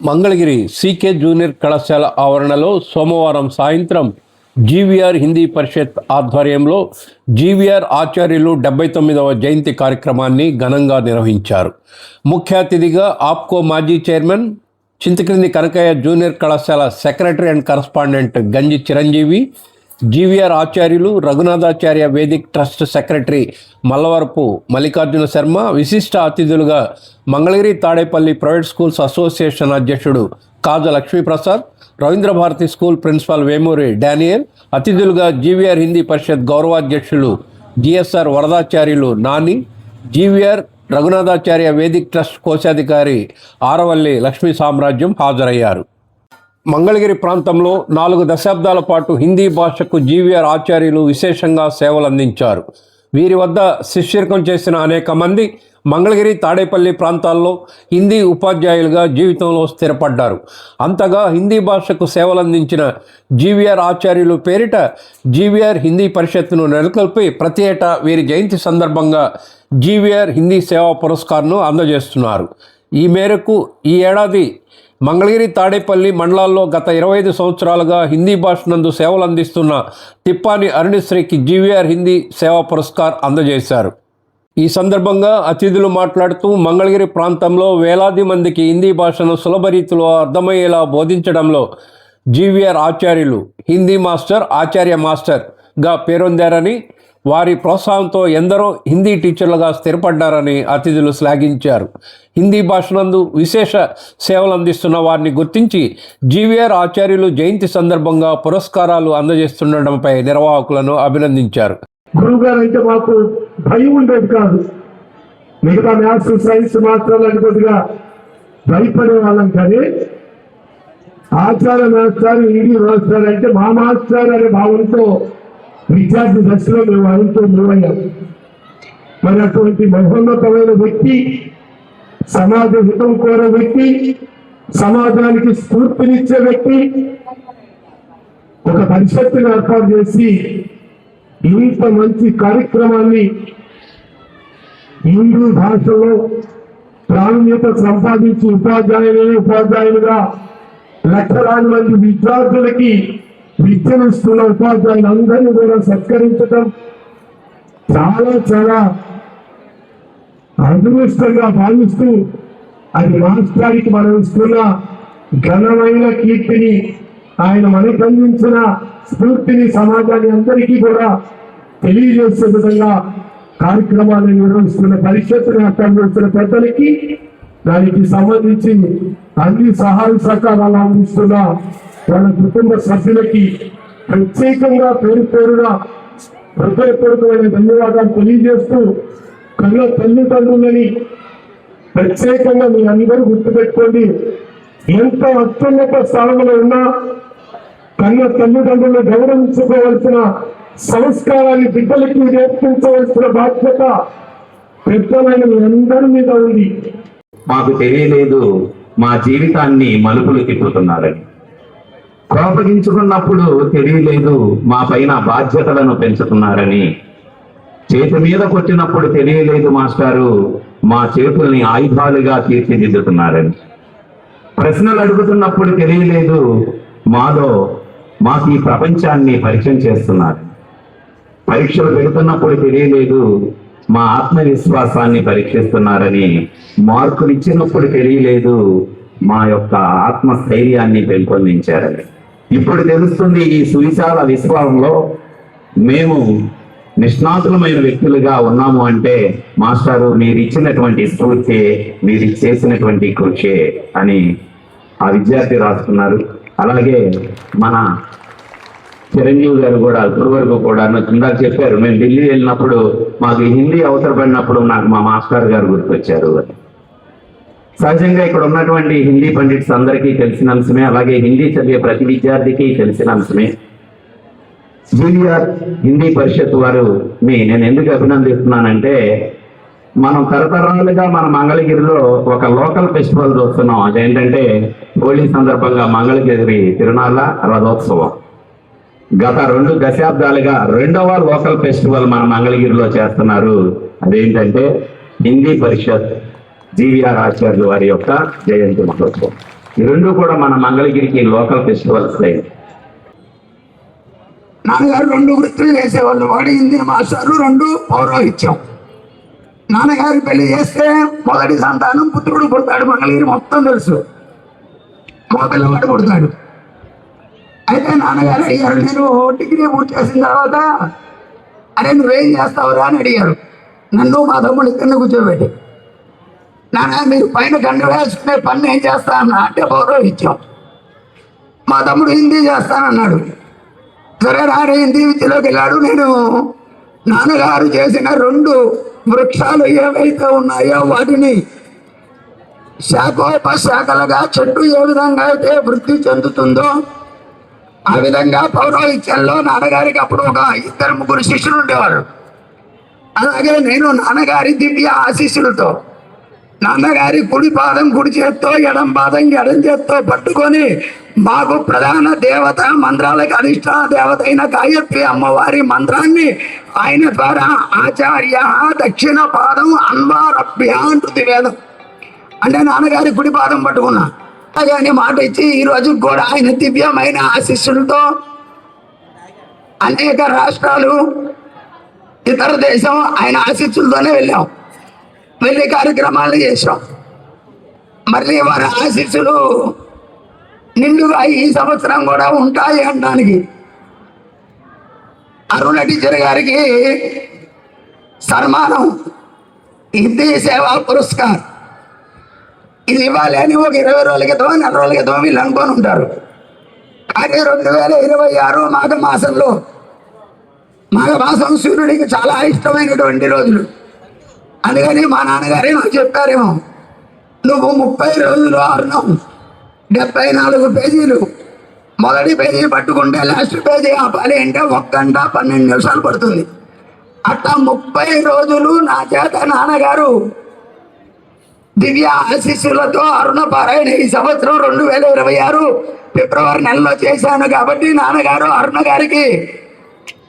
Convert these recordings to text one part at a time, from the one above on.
Mangalagiri CK junior కళాశాల ఆవరణలో సోమవారం సాయంత్రం జీవీఆర్ హిందీ పరిషత్ ఆధ్వర్యంలో జీవీఆర్ ఆచార్యులు 79వ జయంతి కార్యక్రమాన్ని ఘనంగా నిర్వహించారు. ముఖ్య అతిథిగా ఆప్కో మాజీ చైర్మన్ చింతక్రింది కనకయ్య జూనియర్ కళాశాల secretary and correspondent Ganji Chiranjeevi, GVR Acharyulu Raghunathacharya vedic trust secretary Mallavarapu Mallikarjuna Sharma, విశిష్ట అతిథులుగా Mangalagiri Tadepalli private schools association అధ్యక్షుడు కాజ లక్ష్మీప్రసాద్, రవీంద్ర భారతి స్కూల్ ప్రిన్సిపాల్ వేమూరి డానియల్, అతిథులుగా జీవీఆర్ హిందీ పరిషత్ గౌరవాధ్యక్షులు GSR Varadacharyulu Nani, GVR Raghunathacharya vedic trust కోశాధికారి ఆరవల్లి లక్ష్మీ సామ్రాజ్యం హాజరయ్యారు. మంగళగిరి ప్రాంతంలో 4 దశాబ్దాల పాటు హిందీ భాషకు జీవీఆర్ ఆచార్యులు విశేషంగా సేవలు అందించారు. వీరి వద్ద శిష్యర్కం చేసిన అనేక మంది మంగళగిరి తాడేపల్లి ప్రాంతాల్లో హిందీ ఉపాధ్యాయులుగా జీవితంలో స్థిరపడ్డారు. అంతగా హిందీ భాషకు సేవలందించిన జీవీఆర్ ఆచార్యులు పేరిట జీవీఆర్ హిందీ పరిషత్తును నెలకొల్పి ప్రతి ఏటా వీరి జయంతి సందర్భంగా జీవీఆర్ హిందీ సేవా పురస్కార్ను అందజేస్తున్నారు. ఈ మేరకు ఈ ఏడాది మంగళగిరి తాడేపల్లి మండలాల్లో గత 25 సంవత్సరాలుగా హిందీ భాష నందు సేవలు అందిస్తున్న తిప్పాని అరుణశ్రీకి జీవీఆర్ హిందీ సేవా పురస్కార్ అందజేశారు. ఈ సందర్భంగా అతిథులు మాట్లాడుతూ మంగళగిరి ప్రాంతంలో వేలాది మందికి హిందీ భాషను సులభ రీతిలో అర్థమయ్యేలా బోధించడంలో జీవీఆర్ ఆచార్యులు హిందీ మాస్టర్, ఆచార్య మాస్టర్గా పేరొందారని, వారి ప్రోత్సాహంతో ఎందరో హిందీ టీచర్లుగా స్థిరపడ్డారని అతిథులు శ్లాఘించారు. హిందీ భాషనందు విశేష సేవలు అందిస్తున్న వారిని గుర్తించి జీవీఆర్ ఆచార్యులు జయంతి సందర్భంగా పురస్కారాలు అందజేస్తుండటంపై నిర్వాహకులను అభినందించారు. గురువుగారు అయితే మాకు భయం ఉండేది కాదు. మిగతా మ్యాథ్స్, సైన్స్ మాస్టర్లు కొద్దిగా భయపడే వాళ్ళం, కానీ ఆచార్య మాస్టర్, హిందీ మాస్టర్ అంటే మా మాస్టర్ అనే భావంతో విద్యార్థి దశలో మేము ఆయనతో మూవయ్యాం. మరి అటువంటి మహోన్నతమైన వ్యక్తి, సమాజ హితం కోరే వ్యక్తి, సమాజానికి స్ఫూర్తినిచ్చే వ్యక్తి ఒక పరిషత్తును ఏర్పాటు చేసి ఇంత మంచి కార్యక్రమాన్ని హిందీ భాషలో ప్రావీణ్యత సంపాదించి ఉపాధ్యాయులుగా లక్షలాది మంది విద్యార్థులకి విద్యనిస్తున్న ఉపాధ్యాయులందరినీ కూడా సత్కరించడం చాలా చాలా అదృష్టంగా భావిస్తూ అది మాస్టర్కి మనం ఇస్తున్న ఘనమైన కీర్తిని, ఆయన మనకు అందించిన స్ఫూర్తిని సమాజాన్ని అందరికీ కూడా తెలియజేసే విధంగా కార్యక్రమాలను నిర్వహిస్తున్న పరిషత్తును ఏర్పాటు చేస్తున్న పెద్దలకి, దానికి సంబంధించి అన్ని సహాయ సహకారాలు అందిస్తున్న వాళ్ళ కుటుంబ సభ్యులకి ప్రత్యేకంగా పేరుగా హృదయపూర్వకమైన ధన్యవాదాలు తెలియజేస్తూ, కన్న తల్లిదండ్రులని ప్రత్యేకంగా మీ అందరూ గుర్తుపెట్టుకోండి. ఎంత అత్యున్నత స్థానంలో ఉన్నా కన్న తల్లిదండ్రులను గౌరవించుకోవాల్సిన సంస్కారాన్ని బిడ్డలకి నేర్పించవలసిన బాధ్యత పెద్దలైన మీ అందరి మీద ఉంది. మాకు తెలియలేదు మా జీవితాన్ని మలుపులు తిప్పుతున్నారని, కోపగించుకున్నప్పుడు తెలియలేదు మా పైన బాధ్యతలను పెంచుతున్నారని, చేతి మీద కొట్టినప్పుడు తెలియలేదు మాస్టారు మా చేతుల్ని ఆయుధాలుగా తీర్చిదిద్దుతున్నారని, ప్రశ్నలు అడుగుతున్నప్పుడు తెలియలేదు మాకు ఈ ప్రపంచాన్ని పరిచయం చేస్తున్నారు, పరీక్షలు పెడుతున్నప్పుడు తెలియలేదు మా ఆత్మవిశ్వాసాన్ని పరీక్షిస్తున్నారని, మార్కులు ఇచ్చినప్పుడు తెలియలేదు మా యొక్క ఆత్మస్థైర్యాన్ని పెంపొందించారని. ఇప్పుడు తెలుస్తుంది ఈ సువిశాల విశ్వంలో మేము నిష్ణాతులమైన వ్యక్తులుగా ఉన్నాము అంటే మాస్టారు మీరు ఇచ్చినటువంటి స్ఫూర్తి, మీరు చేసినటువంటి కృషి అని ఆ విద్యార్థి రాసుకున్నారు. అలాగే మన చిరంజీవి గారు కూడా గురువరకు కూడా ఇందాక చెప్పారు, మేము ఢిల్లీ వెళ్ళినప్పుడు మాకు హిందీ అవసరపడినప్పుడు నాకు మా మాస్టర్ గారు గుర్తొచ్చారు అని. సహజంగా ఇక్కడ ఉన్నటువంటి హిందీ పండిట్స్ అందరికీ తెలిసిన అంశమే, అలాగే హిందీ చదివే ప్రతి విద్యార్థికి తెలిసిన అంశమే. జీవీఆర్ హిందీ పరిషత్ వారు నేను ఎందుకు అభినందిస్తున్నానంటే, మనం తరతరాలుగా మన మంగళగిరిలో ఒక లోకల్ ఫెస్టివల్ చూస్తున్నాం. అదేంటంటే హోలీ సందర్భంగా మంగళగిరి తిరునాళ్ళ రథోత్సవం. గత 2 దశాబ్దాలుగా 2వ లోకల్ ఫెస్టివల్ మన మంగళగిరిలో చేస్తున్నారు. అదేంటంటే హిందీ పరిషత్ జీవీఆర్ ఆచార్యులు వారి యొక్క జయంతి మహోత్సవం. ఈ రెండు కూడా మన మంగళగిరికి లోకల్ ఫెస్టివల్స్. నాన్నగారు 2 వృత్తులు చేసేవాళ్ళు. ఒకటి హిందీ మాస్టారు, 2 పౌరోహిత్యం. నాన్నగారు పెళ్లి చేస్తే మొదటి సంతానం పుత్రుడు పుడతాడు. మంగళగిరి మొత్తం తెలుసు, మగ పిల్లవాడు పుడతాడు. అయితే నాన్నగారు అడిగారు, నేను డిగ్రీ పూర్తి చేసిన తర్వాత అరే నువ్వేం చేస్తావురా అని అడిగారు. నన్ను మా తమ్ముడు ఇద్దరిని కూర్చోబెట్టి, నాన్న మీరు పైన గండు వేసుకునే పని ఏం చేస్తా అన్నా అంటే పౌరోహిత్యం. మా తమ్ముడు హిందీ చేస్తానన్నాడు. సరే రారే హిందీ విద్యలోకి వెళ్ళాడు. నేను నాన్నగారు చేసిన 2 వృక్షాలు ఏవైతే ఉన్నాయో వాటిని శాఖోపశాఖలుగా చెట్టు ఏ విధంగా అయితే వృద్ధి చెందుతుందో ఆ విధంగా పౌరోహిత్యంలో నాన్నగారికి అప్పుడు ఒక 2-3 శిష్యులు ఉండేవారు. అలాగే నేను నాన్నగారి దివ్య ఆశీస్సులతో నాన్నగారి కుడి పాదం కుడి చేత్తో, ఎడం పాదం ఎడం చేత్తో పట్టుకొని మాకు ప్రధాన దేవత, మంత్రాలకు అధిష్టాన దేవత అయిన గాయత్రి అమ్మవారి మంత్రాన్ని ఆయన ద్వారా ఆచార్య దక్షిణ పాదం అన్వారభ్య అంటుంది వేదం. అంటే నాన్నగారి కుడి పాదం పట్టుకున్నా అలాగే మాట ఇచ్చి ఈ రోజు కూడా ఆయన దివ్యమైన ఆశీస్సులతో అనేక రాష్ట్రాలు, ఇతర దేశం ఆయన ఆశీస్సులతోనే వెళ్ళి కార్యక్రమాలు చేసాం. మళ్ళీ వారి ఆశీస్సులు నిండుగా ఈ సంవత్సరం కూడా ఉంటాయి అనడానికి అరుణ టీచర్ గారికి సన్మానం హిందీ సేవా పురస్కార్ ఇది ఇవ్వాలి అని ఒక 20 రోజుల క్రితం 4 రోజుల క్రితం వీళ్ళు అనుకొని ఉంటారు. కానీ 2026 మాఘమాసం సూర్యుడికి చాలా ఇష్టమైనటువంటి రోజులు. అందుకని మా నాన్నగారే నాకు చెప్పారేమో, నువ్వు 30 రోజులు ఆరున్నావు, 74 పేజీలు, మొదటి పేజీ పట్టుకుంటే లాస్ట్ పేజీ ఆపాలి అంటే 1 గంట 12 నిమిషాలు పడుతుంది. అట్లా 30 రోజులు నా చేత నాన్నగారు దివ్య ఆశీస్సులతో అరుణ పారాయణ ఈ సంవత్సరం 2026 ఫిబ్రవరి నెలలో చేశాను. కాబట్టి నాన్నగారు అరుణ గారికి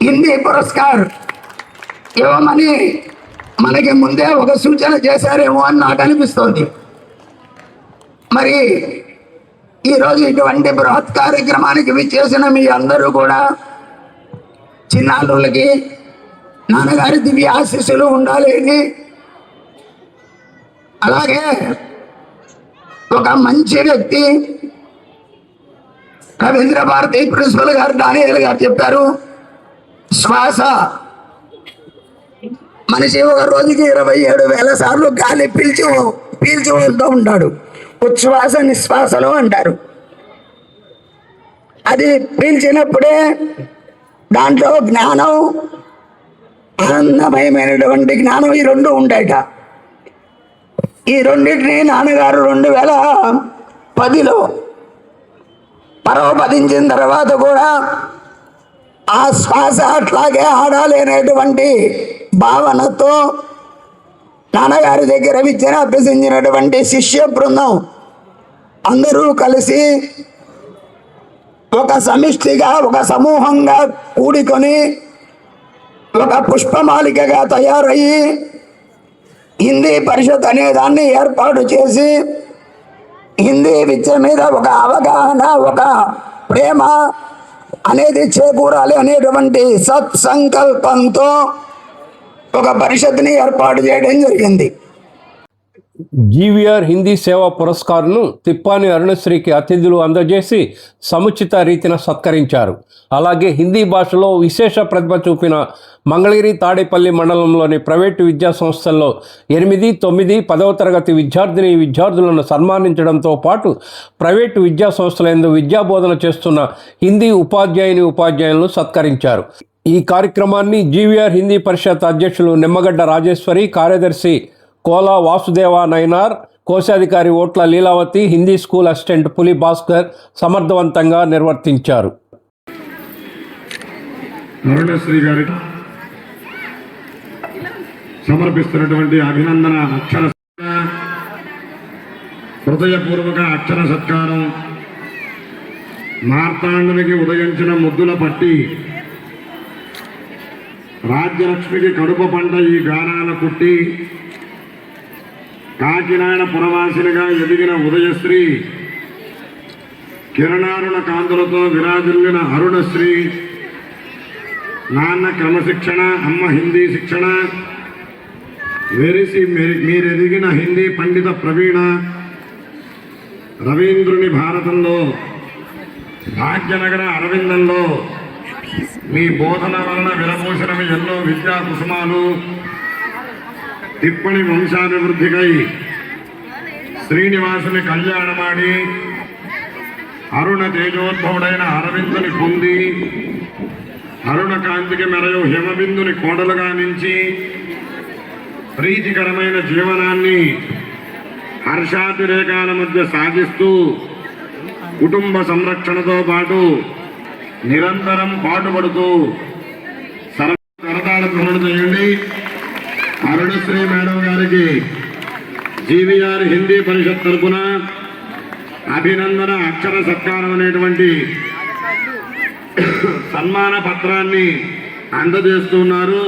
హిందీ పురస్కార్ ఇవ్వమని మనకి ముందే ఒక సూచన చేశారేమో అని నాకు అనిపిస్తోంది. మరి ఈరోజు ఇటువంటి బృహత్ కార్యక్రమానికి విచ్చేసిన మీ అందరూ కూడా చిన్నారులకి నాన్నగారి దివ్య ఆశీస్సులు ఉండాలి అని, అలాగే ఒక మంచి వ్యక్తి రవీంద్ర భారతి ప్రిన్సిపల్ గారు డానియల్ గారు చెప్పారు, శ్వాస మనిషి ఒక రోజుకి 27,000 సార్లు గాలి పీల్చి వదులుతూ ఉంటాడు. ఉచ్ఛ్వాస నిశ్వాసలు అంటారు. అది పీల్చినప్పుడే దాంట్లో జ్ఞానం, ఆనందమయమైనటువంటి జ్ఞానం ఈ 2 ఉంటాయట. ఈ రెండింటిని నాన్నగారు 2010లో పరోపదించిన తర్వాత కూడా ఆ శ్వాస అట్లాగే ఆడాలి అనేటువంటి భావనతో నాన్నగారి దగ్గర విద్యను అభ్యసించినటువంటి శిష్య బృందం అందరూ కలిసి ఒక సమిష్టిగా, ఒక సమూహంగా కూడుకొని ఒక పుష్పమాలికగా తయారయ్యి హిందీ పరిషత్ అనే దాన్ని ఏర్పాటు చేసి హిందీ విద్య మీద ఒక అవగాహన, ఒక ప్రేమ అనేది చేకూరాలి అనేటువంటి సత్సంకల్పంతో ఒక పరిషత్ని ఏర్పాటు చేయడం జరిగింది. జీవీఆర్ హిందీ సేవా పురస్కార్ను తిప్పాని అరుణశ్రీకి అతిథులు అందజేసి సముచిత రీతిన సత్కరించారు. అలాగే హిందీ భాషలో విశేష ప్రతిభ చూపిన మంగళగిరి తాడేపల్లి మండలంలోని ప్రైవేటు విద్యా సంస్థల్లో 8, 9, 10వ తరగతి విద్యార్థులను సన్మానించడంతో పాటు ప్రైవేటు విద్యా సంస్థలందు విద్యాబోధన చేస్తున్న హిందీ ఉపాధ్యాయులను సత్కరించారు. ఈ కార్యక్రమాన్ని జీవీఆర్ హిందీ పరిషత్ అధ్యక్షులు నిమ్మగడ్డ రాజేశ్వరి, కార్యదర్శి కోలా వాసుదేవ నైనార్, కోశాధికారి ఓట్ల లీలావతి, హిందీ స్కూల్ అసిస్టెంట్ పులి భాస్కర్ సమర్థవంతంగా నిర్వర్తించారు. అరుణశ్రీ గారికి సమర్పిస్తున్నటువంటి అభినందన అక్షర హృదయపూర్వక అక్షర సత్కారం మార్తాండునికి ఉదయించిన ముద్దుల పట్టి రాజ్యలక్ష్మికి కడుపు పంట ఈ గానాల కుట్టి కాకినాడ పురవాసినిగా ఎదిగిన ఉదయశ్రీ కిరణారుణ కాంతులతో విరాజిల్లిన అరుణశ్రీ, నాన్న క్రమశిక్షణ, అమ్మ హిందీ శిక్షణ, వెరిసి మీరెదిగిన హిందీ పండిత ప్రవీణ, రవీంద్రుని భారతంలో, భాగ్యనగర అరవిందంలో మీ బోధన వలన విరబోసినవి ఎన్నో విద్యా కుసుమాలు. టిప్పణి వంశాభివృద్ధికై శ్రీనివాసుని కళ్యాణమాడి అరుణ తేజోద్భవుడైన అరవిందుని పొంది అరుణ కాంతికి మెరయు హిమబిందుని కోడలుగా నుంచి ప్రీతికరమైన జీవనాన్ని హర్షాతిరేకాల మధ్య సాగిస్తూ కుటుంబ సంరక్షణతో పాటు నిరంతరం పాటుపడుతూ సరదాల భ్రమణ చేయండి. అరుణశ్రీ మేడం గారికి జీవీఆర్ హిందీ పరిషత్ తరపున అభినందన అక్షర సత్కారం అనేటువంటి సన్మాన పత్రాన్ని అందజేస్తున్నారు.